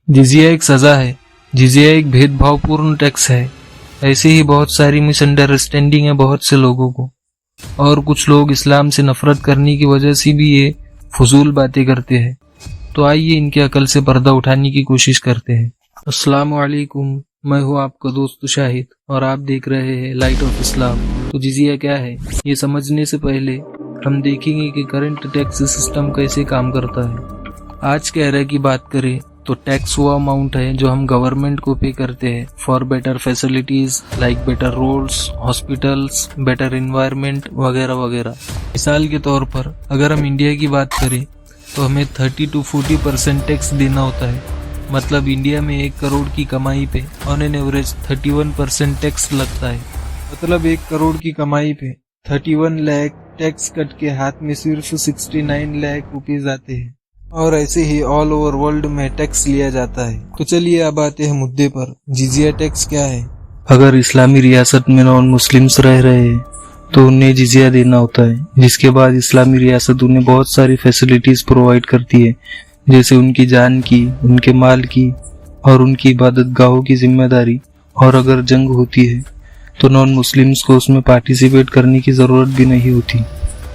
जिजिया एक सजा है। जिजिया एक भेदभावपूर्ण टैक्स है। ऐसे ही बहुत सारी मिसअंडरस्टैंडिंग है बहुत से लोगों को, और कुछ लोग इस्लाम से नफरत करने की वजह से भी ये फजूल बातें करते हैं। तो आइए इनके अकल से पर्दा उठाने की कोशिश करते हैं। अस्सलामु अलैकुम, मैं हूँ आपका दोस्त शाहिद और आप देख रहे हैं लाइट ऑफ इस्लाम। तो जिजिया क्या है ये समझने से पहले हम देखेंगे कि करंट टैक्स सिस्टम कैसे काम करता है। आज के एरा की बात करें तो टैक्स वो अमाउंट है जो हम गवर्नमेंट को पे करते हैं for better facilities like better roads, hospitals, better environment वगैरह वगैरह। मिसाल के तौर पर अगर हम इंडिया की बात करें तो हमें 30 to 40% टैक्स देना होता है। मतलब इंडिया में 1 करोड़ की कमाई पे ऑन एन एवरेज 31% टैक्स लगता है। मतलब 1 करोड़ की कमाई पे 31 लाख टैक्स कट के हाथ में सिर्फ 69 लाख रुपीज आते हैं। और ऐसे ही ऑल ओवर वर्ल्ड में टैक्स लिया जाता है। तो चलिए अब आते हैं मुद्दे पर, जिजिया टैक्स क्या है। अगर इस्लामी रियासत में नॉन मुस्लिम्स रह रहे हैं तो उन्हें जिजिया देना होता है, जिसके बाद इस्लामी रियासत उन्हें बहुत सारी फैसिलिटीज प्रोवाइड करती है, जैसे उनकी जान की, उनके माल की और उनकी इबादत गाहों की जिम्मेदारी। और अगर जंग होती है तो नॉन मुस्लिम्स को उसमें पार्टिसिपेट करने की जरूरत भी नहीं होती।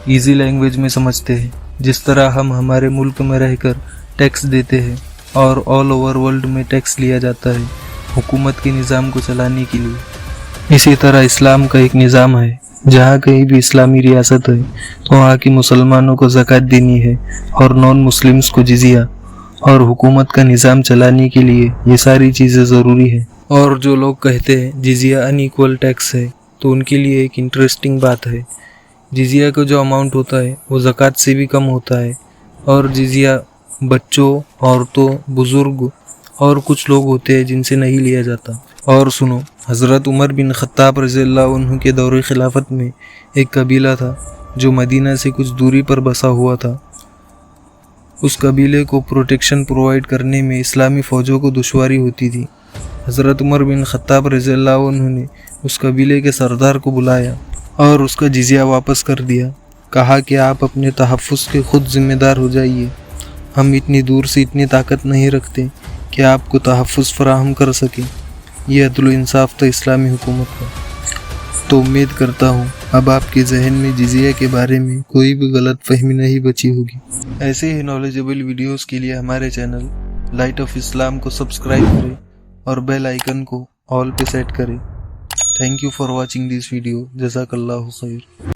इजी लैंग्वेज में समझते हैं, जिस तरह हम हमारे मुल्क में रहकर टैक्स देते हैं और ऑल ओवर वर्ल्ड में टैक्स लिया जाता है हुकूमत के निज़ाम को चलाने के लिए। इसी तरह इस्लाम का एक निज़ाम है, जहाँ कहीं भी इस्लामी रियासत है तो वहाँ की मुसलमानों को ज़कात देनी है और नॉन मुस्लिम्स को जिजिया। और हुकूमत का निज़ाम चलाने के लिए ये सारी चीज़ें ज़रूरी है। और जो लोग कहते हैं जिजिया अनइक्वल टैक्स है, तो उनके लिए एक इंटरेस्टिंग बात है। जिजिया का जो अमाउंट होता है वो ज़कात से भी कम होता है, और जिजिया बच्चों, औरतों, बुजुर्ग और कुछ लोग होते हैं जिनसे नहीं लिया जाता। और सुनो, हज़रत उमर बिन खत्ताब रज़ियल्लाहु अन्हु के दौरे खिलाफत में एक कबीला था जो मदीना से कुछ दूरी पर बसा हुआ था। उस कबीले को प्रोटेक्शन प्रोवाइड करने में इस्लामी फ़ौजों को दुश्वारी होती थी। हज़रत उमर बिन खत्ताब रज़ियल्लाहु अन्हु ने उस कबीले के सरदार को बुलाया और उसका जिजिया वापस कर दिया। कहा कि आप अपने तहफ़्फ़ुज़ के खुद ज़िम्मेदार हो जाइए। हम इतनी दूर से इतनी ताकत नहीं रखते कि आपको तहफ़्फ़ुज़ फराहम कर सकें। यह अदल इंसाफ था इस्लामी हुकूमत का। तो उम्मीद करता हूँ अब आपके जहन में जिजिया के बारे में कोई भी गलत फहमी नहीं बची होगी। ऐसे ही नॉलेजेबल वीडियोस के लिए हमारे चैनल लाइट ऑफ इस्लाम को सब्सक्राइब करें और बेल आइकन को ऑल पे सेट करें। Thank you for watching this video. Jazakallahu khair.